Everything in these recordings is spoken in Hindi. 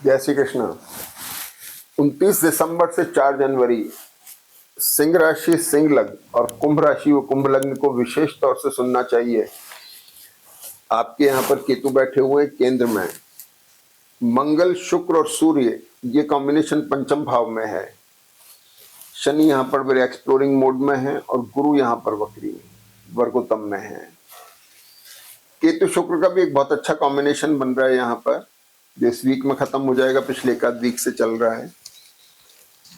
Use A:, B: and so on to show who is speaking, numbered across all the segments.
A: जय श्री कृष्ण। 29 दिसंबर से 4 जनवरी सिंह राशि सिंह लग्न और कुंभ राशि व कुंभ लग्न को विशेष तौर से सुनना चाहिए। आपके यहाँ पर केतु बैठे हुए हैं केंद्र में, मंगल शुक्र और सूर्य ये कॉम्बिनेशन पंचम भाव में है। शनि यहाँ पर बड़े एक्सप्लोरिंग मोड में है और गुरु यहाँ पर वक्री वर्गोत्तम में है। केतु शुक्र का भी एक बहुत अच्छा कॉम्बिनेशन बन रहा है यहाँ पर, जो इस वीक में खत्म हो जाएगा, पिछले एक आध वीक से चल रहा है।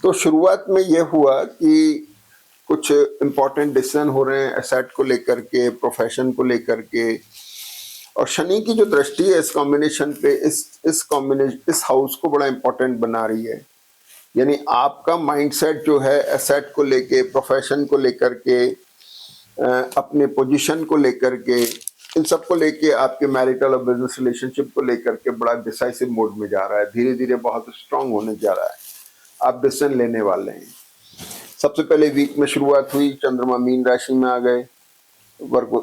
A: तो शुरुआत में यह हुआ कि कुछ इम्पोर्टेंट डिसीजन हो रहे हैं एसेट को लेकर के, प्रोफेशन को लेकर के, और शनि की जो दृष्टि है इस कॉम्बिनेशन पे इस हाउस को बड़ा इम्पोर्टेंट बना रही है। यानी आपका माइंडसेट जो है एसेट को लेके, प्रोफेशन को लेकर के, अपने पोजीशन को लेकर के, इन सब को लेके, आपके मैरिटल और बिजनेस रिलेशनशिप को लेकर के बड़ा डिसाइसिव मोड में जा रहा है, धीरे धीरे बहुत स्ट्रांग होने जा रहा है। आप डिसीजन लेने वाले हैं। सबसे पहले वीक में शुरुआत हुई, चंद्रमा मीन राशि में आ गए, वर्ग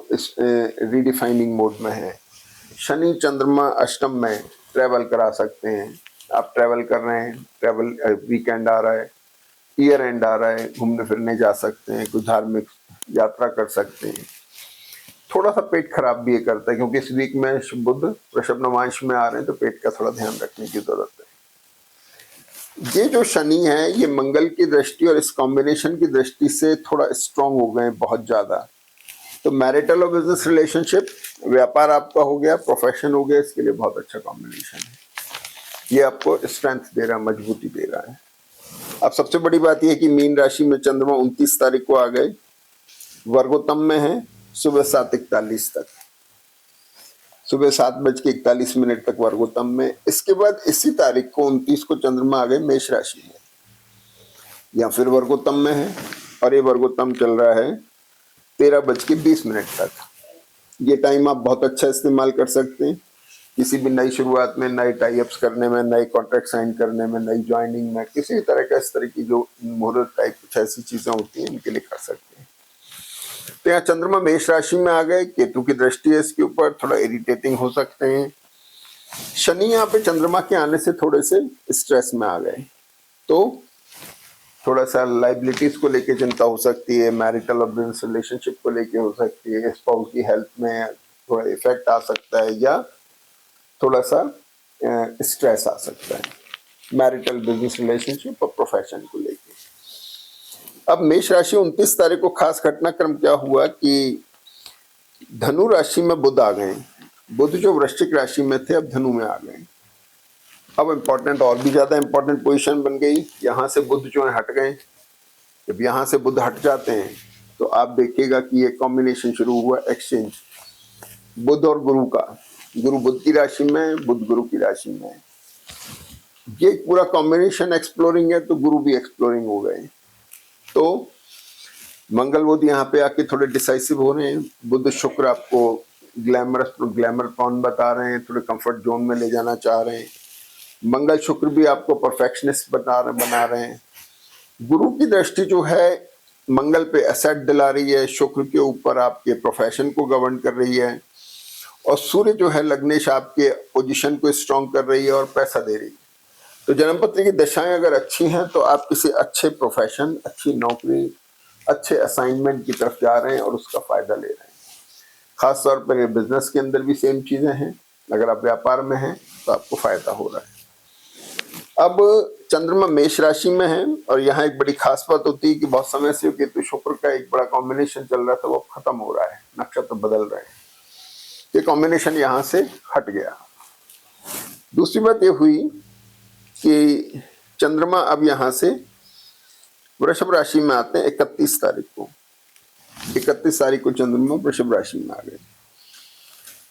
A: रीडिफाइनिंग मोड में है। शनि चंद्रमा अष्टम में, ट्रैवल करा सकते हैं। आप ट्रैवल कर रहे हैं, ट्रैवल वीकेंड आ रहा है, ईयर एंड आ रहा है, घूमने फिरने जा सकते हैं, कुछ धार्मिक यात्रा कर सकते हैं। थोड़ा सा पेट खराब भी ये करता है क्योंकि इस वीक में बुध वृषभ नवांश में आ रहे हैं, तो पेट का थोड़ा ध्यान रखने की जरूरत है। ये जो शनि है ये मंगल की दृष्टि और इस कॉम्बिनेशन की दृष्टि से थोड़ा स्ट्रांग हो गए बहुत ज्यादा। तो मैरिटल और बिजनेस रिलेशनशिप, व्यापार आपका हो गया, प्रोफेशन हो गया, इसके लिए बहुत अच्छा कॉम्बिनेशन है। ये आपको स्ट्रेंथ दे रहा है, मजबूती दे रहा है। अब सबसे बड़ी बात यह है कि मीन राशि में चंद्रमा 29 तारीख को आ गए, वर्गोत्तम में है, सुबह 7:41 तक, सुबह 7:41 तक वर्गोत्तम में। इसके बाद इसी तारीख को 29 को चंद्रमा आ गए मेष राशि में, या फिर वर्गोत्तम में है, और ये वर्गोत्तम चल रहा है 13:20 तक। ये टाइम आप बहुत अच्छा इस्तेमाल कर सकते हैं किसी भी नई शुरुआत में, नए टाई अप्स करने में, नए कॉन्ट्रैक्ट साइन करने में, नई ज्वाइनिंग में, किसी भी तरह का इस तरह की जो मुहूर्त टाइप कुछ ऐसी चीजें होती हैं इनके लिए कर सकते हैं। तो यहाँ चंद्रमा मेष राशि में आ गए, केतु की दृष्टि है इसके ऊपर, थोड़ा इरिटेटिंग हो सकते हैं। शनि यहाँ पे चंद्रमा के आने से थोड़े से स्ट्रेस में आ गए, तो थोड़ा सा लाइबिलिटीज को लेके चिंता हो सकती है, मैरिटल और बिजनेस रिलेशनशिप को लेके हो सकती है, स्पाउस की हेल्थ में थोड़ा इफेक्ट आ सकता है, या थोड़ा सा स्ट्रेस आ सकता है मैरिटल बिजनेस रिलेशनशिप और प्रोफेशन को लेके। अब मेष राशि 29 तारीख को खास घटनाक्रम क्या हुआ कि धनु राशि में बुध आ गए। बुध जो वृश्चिक राशि में थे अब धनु में आ गए। अब इम्पोर्टेंट, और भी ज्यादा इम्पोर्टेंट पोजीशन बन गई। यहाँ से बुध जो है हट गए। जब यहाँ से बुध हट जाते हैं तो आप देखिएगा कि ये कॉम्बिनेशन शुरू हुआ, एक्सचेंज बुध और गुरु का। गुरु बुध की राशि में, बुध गुरु की राशि में, ये पूरा कॉम्बिनेशन एक्सप्लोरिंग है, तो गुरु भी एक्सप्लोरिंग हो गए। तो मंगल बुध यहाँ पे आके थोड़े डिसाइसिव हो रहे हैं। बुध शुक्र आपको ग्लैमर कौन बता रहे हैं, थोड़े कंफर्ट जोन में ले जाना चाह रहे हैं। मंगल शुक्र भी आपको परफेक्शनिस्ट बना रहे हैं। गुरु की दृष्टि जो है मंगल पे एसेट दिला रही है, शुक्र के ऊपर आपके प्रोफेशन को गवर्न कर रही है, और सूर्य जो है लग्नेश आपके पोजीशन को स्ट्रॉन्ग कर रही है और पैसा दे रही है। तो जन्मपत्री की दशाएं अगर अच्छी हैं तो आप किसी अच्छे प्रोफेशन, अच्छी नौकरी, अच्छे असाइनमेंट की तरफ जा रहे हैं और उसका फायदा ले रहे हैं। खास तौर पर ये बिजनेस के अंदर भी सेम चीजें हैं। अगर आप व्यापार में हैं तो आपको फायदा हो रहा है। अब चंद्रमा मेष राशि में है, और यहाँ एक बड़ी खास बात होती है कि बहुत समय से केतु शुक्र का एक बड़ा कॉम्बिनेशन चल रहा था, वो खत्म हो रहा है, नक्षत्र बदल रहे हैं। ये कॉम्बिनेशन यहाँ से हट गया। दूसरी बात ये हुई कि चंद्रमा अब यहाँ से वृषभ राशि में आते हैं 31 तारीख को। 31 तारीख को चंद्रमा वृषभ राशि में आ गए।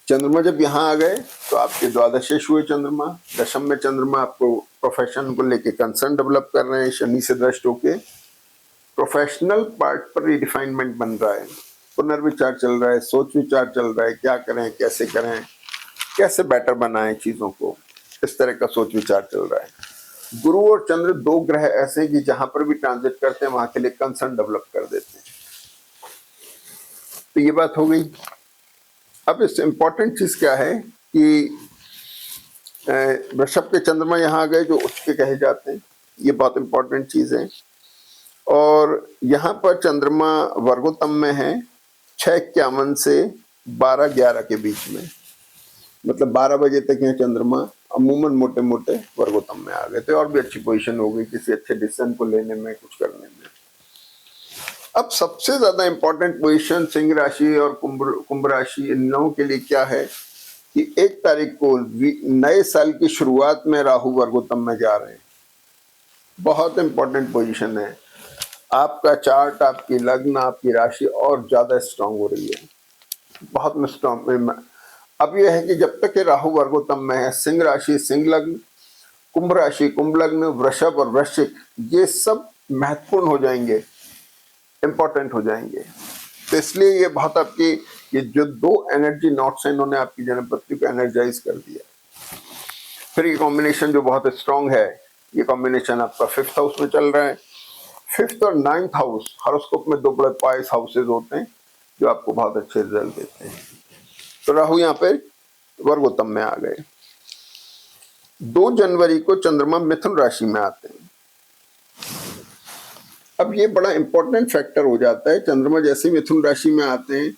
A: चंद्रमा जब यहाँ आ गए तो आपके द्वादशेश हुए चंद्रमा, दशम में चंद्रमा आपको प्रोफेशन को लेके कंसर्न डेवलप कर रहे हैं। शनि से दृष्ट होके प्रोफेशनल पार्ट पर रिडिफाइनमेंट बन रहा है, पुनर्विचार चल रहा है, सोच विचार चल रहा है, क्या करें, कैसे करें, कैसे बेटर बनाएं चीजों को, इस तरह का सोच विचार चल रहा है। गुरु और चंद्र दो ग्रह ऐसे हैं कि जहां पर भी ट्रांजिट करते हैं वहां के लिए कंसर्न डेवलप कर देते हैं। तो ये बात हो गई। अब इस इंपॉर्टेंट चीज क्या है कि वृषभ के चंद्रमा यहाँ आ गए जो उच्च के कहे जाते हैं, ये बहुत इंपॉर्टेंट चीज है। और यहाँ पर चंद्रमा वर्गोत्तम में है 6:51 से 12:11 के बीच में, मतलब 12 बजे तक यहाँ चंद्रमा अमूमन मोटे मोटे वर्गोत्तम में आ गए थे, और भी अच्छी पोजीशन हो गई किसी अच्छे डिसीजन को लेने में, कुछ करने में। अब सबसे ज्यादा इंपॉर्टेंट पोजीशन सिंह राशि और कुंभ राशि इन लोगों के लिए क्या है कि 1 तारीख को नए साल की शुरुआत में राहु वर्गोत्तम में जा रहे हैं। बहुत इंपॉर्टेंट पोजीशन है। आपका चार्ट, आपकी लग्न, आपकी राशि और ज्यादा स्ट्रांग हो रही है, बहुत स्ट्रांग। अब यह है कि जब तक ये राहु वर्गोत्तम में है, सिंह राशि, सिंह लग्न, कुंभ राशि, कुंभ लग्न, वृषभ और वृश्चिक, ये सब महत्वपूर्ण हो जाएंगे, इंपॉर्टेंट हो जाएंगे। तो इसलिए ये बहुत आपकी ये जो 2 एनर्जी नॉट्स हैं, इन्होंने आपकी जन्मपत्री को एनर्जाइज कर दिया। फिर ये कॉम्बिनेशन जो बहुत स्ट्रांग है, ये कॉम्बिनेशन आपका 5th हाउस में चल रहा है। 5th और 9th हाउस हॉरोस्कोप में 2 बड़े पाइस हाउसेज होते हैं जो आपको बहुत अच्छे रिजल्ट देते हैं। तो राहु यहाँ पे वर्गोत्तम में आ गए। 2 जनवरी को चंद्रमा मिथुन राशि में आते हैं। अब ये बड़ा इंपॉर्टेंट फैक्टर हो जाता है, चंद्रमा जैसे मिथुन राशि में आते हैं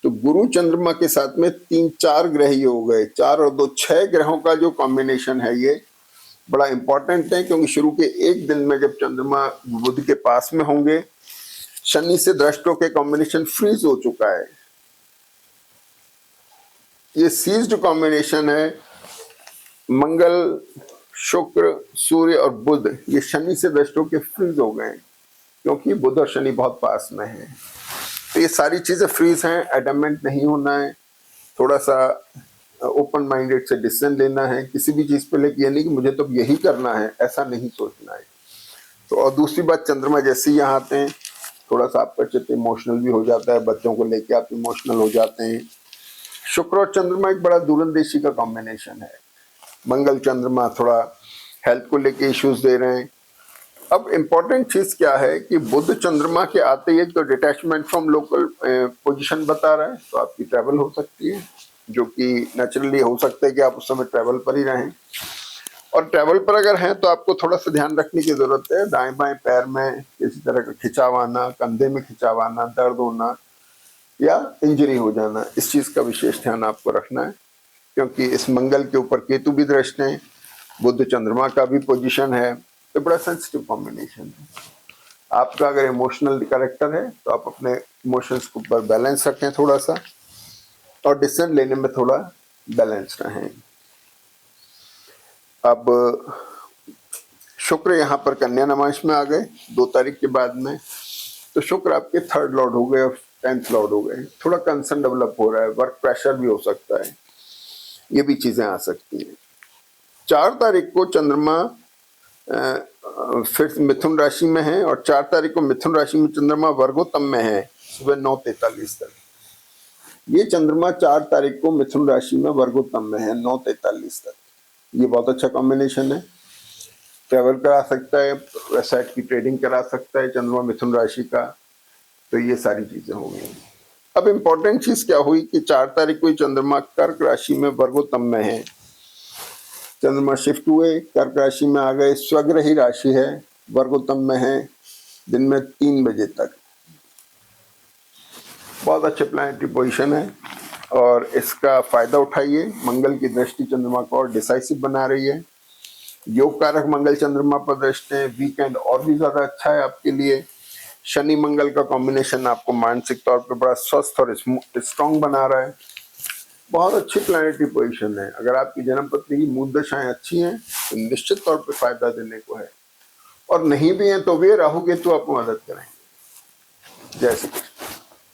A: तो गुरु चंद्रमा के साथ में 3-4 ग्रह ही हो गए, 4 और 2 6 ग्रहों का जो कॉम्बिनेशन है ये बड़ा इंपॉर्टेंट है, क्योंकि शुरू के 1 दिन में जब चंद्रमा बुध के पास में होंगे, शनि से दृष्टों के कॉम्बिनेशन फ्रीज हो चुका है। ये सीज्ड कॉम्बिनेशन है, मंगल, शुक्र, सूर्य और बुध, ये शनि से दृष्टों के फ्रीज हो गए क्योंकि बुध और शनि बहुत पास में है। तो ये सारी चीजें फ्रीज हैं, एडमेंट नहीं होना है, थोड़ा सा ओपन माइंडेड से डिसीजन लेना है किसी भी चीज पे लेके, ये नहीं कि मुझे तो यही करना है, ऐसा नहीं सोचना है। तो और दूसरी बात, चंद्रमा जैसे ही यहाँ आते हैं थोड़ा सा आपका चित्त इमोशनल भी हो जाता है, बच्चों को लेके आप इमोशनल हो जाते हैं। शुक्र और चंद्रमा एक बड़ा दूरंदेशी का कॉम्बिनेशन है। मंगल चंद्रमा थोड़ा हेल्थ को लेके इश्यूज दे रहे हैं। अब इम्पोर्टेंट चीज क्या है कि बुध चंद्रमा के आते ही तो डिटैचमेंट फ्रॉम लोकल पोजीशन बता रहा है, तो आपकी ट्रैवल हो सकती है, जो कि नेचुरली हो सकता है कि आप उस समय ट्रैवल पर ही रहें। और ट्रैवल पर अगर हैं तो आपको थोड़ा सा ध्यान रखने की जरूरत है, दाएं बाएं पैर में किसी तरह का खिंचाव आना, कंधे में खिंचाव आना, दर्द होना या इंजरी हो जाना, इस चीज का विशेष ध्यान आपको रखना है, क्योंकि इस मंगल के ऊपर केतु भी दृष्ट है, बुध चंद्रमा का भी पोजीशन है, तो बड़ा सेंसिटिव कॉम्बिनेशन है। आपका अगर इमोशनल कैरेक्टर है तो आप अपने इमोशंस के ऊपर बैलेंस रखें थोड़ा सा, और डिसीजन लेने में थोड़ा बैलेंस रहें। अब शुक्र यहाँ पर कन्या नमांश में आ गए 2 तारीख के बाद में, तो शुक्र आपके 3rd लॉर्ड हो गए और 10th लॉर्ड हो गए। थोड़ा कंसर्न डेवलप हो रहा है, वर्क प्रेशर भी हो सकता है, ये भी चीजें आ सकती हैं। 4 तारीख को चंद्रमा फिर मिथुन राशि में है, और 4 तारीख को मिथुन राशि में चंद्रमा वर्गोत्तम में है सुबह 9:43 तक। ये चंद्रमा 4 तारीख को मिथुन राशि में वर्गोत्तम में है 9:43 तक। ये बहुत अच्छा कॉम्बिनेशन है, ट्रैवल करा सकता है, वेबसाइट की ट्रेडिंग करा सकता है चंद्रमा मिथुन राशि का, तो ये सारी चीजें हो गई। अब इम्पोर्टेंट चीज क्या हुई कि 4 तारीख को चंद्रमा कर्क राशि में वर्गोत्तम में है, चंद्रमा शिफ्ट हुए, कर्क राशि में आ गए, स्वग्रही राशि है, वर्गोत्तम में है दिन में 3 बजे तक। बहुत अच्छे प्लैनेटरी पोजीशन है और इसका फायदा उठाइए। मंगल की दृष्टि चंद्रमा को और डिसाइसिव बना रही है, योग कारक मंगल चंद्रमा पर दृष्टि है, वीकेंड और भी ज्यादा अच्छा है आपके लिए। शनि मंगल का कॉम्बिनेशन आपको मानसिक तौर पर बड़ा स्वस्थ और स्ट्रॉन्ग बना रहा है। बहुत अच्छी प्लैनेटरी पोजीशन है। अगर आपकी जन्मपत्री की मूल दशाएं अच्छी हैं तो निश्चित तौर पर फायदा देने को है, और नहीं भी हैं तो वे राहु केतु आपको मदद करेंगे। जय श्री कृष्ण।